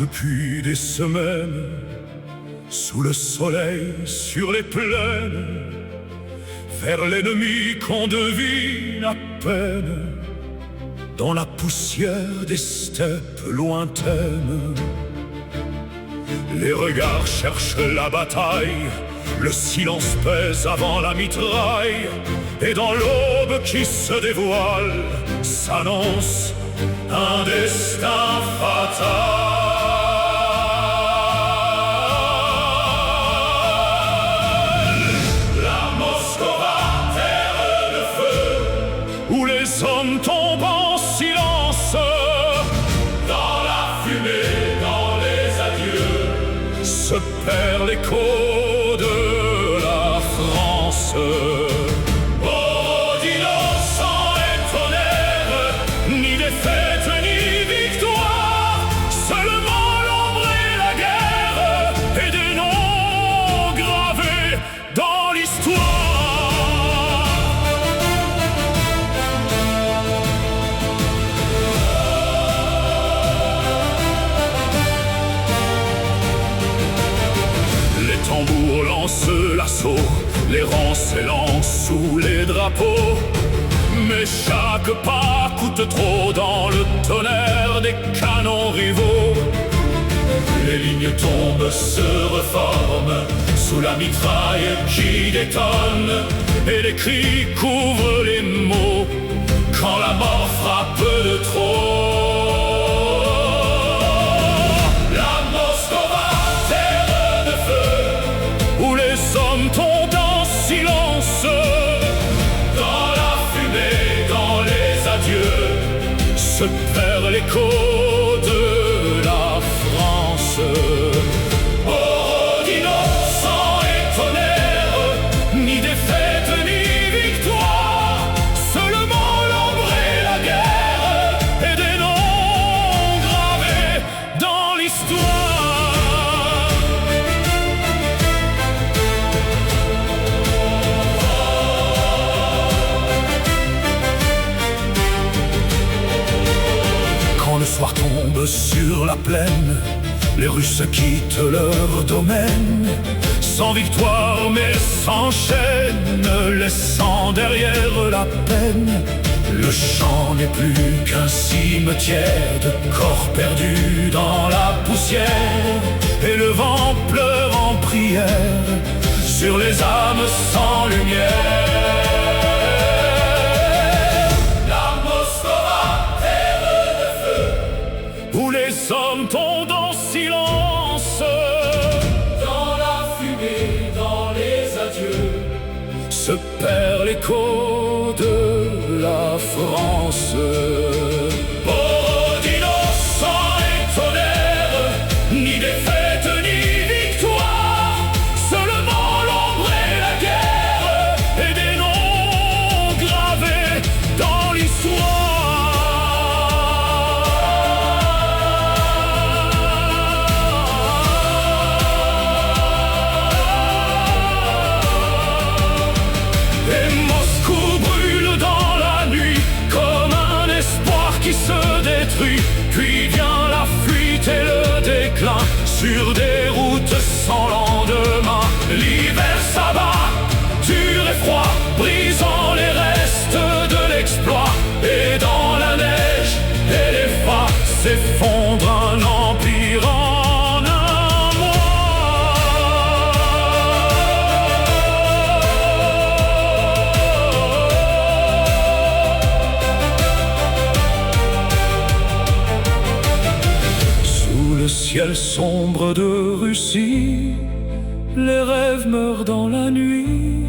depuis des semaines, sous le soleil, sur les plaines, vers l'ennemi qu'on devine à peine, dans la poussière des steppes lointaines. Les regards cherchent la bataille, le silence pèse avant la mitraille, et dans l'aube qui se dévoile, s'annonce un destin fatal. La Moscova, terre de feu, où les hommes tombent en silence, dans la fumée, dans les adieux, se perd l'écho de la France. Tambours lancent l'assaut, les rangs s'élancent sous les drapeaux. Mais chaque pas coûte trop dans le tonnerre des canons rivaux. Les lignes tombent, se reforment sous la mitraille qui détonne, et les cris couvrent les mots quand la mort frappe de trop. Se perd l'écho de la France. Oh, d'innocents et tonnerre, ni défaite ni victoire, seulement l'ombre et la guerre, et des noms gravés dans l'histoire. Le soir tombe sur la plaine, les Russes quittent leur domaine, sans victoire mais s'enchaînent, laissant derrière la peine. Le champ n'est plus qu'un cimetière de corps perdus dans la poussière, et le vent pleure en prière sur les âmes sans lumière. Où les hommes tombent en silence, dans la fumée, dans les adieux, se perd l'écho de la France. Oh, d'innocents et tonnerre, ni défaite ni victoire, seulement l'ombre et la guerre, et des noms gravés dans l'histoire. Puis vient la fuite et le déclin sur des routes sans lendemain. L'hiver s'abat, dur et froid, brisant les restes de l'exploit. Et dans la neige et les phares s'effondre un empire en un Le ciel sombre de Russie, les rêves meurent dans la nuit,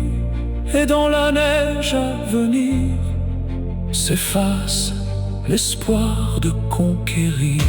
et dans la neige à venir s'efface l'espoir de conquérir.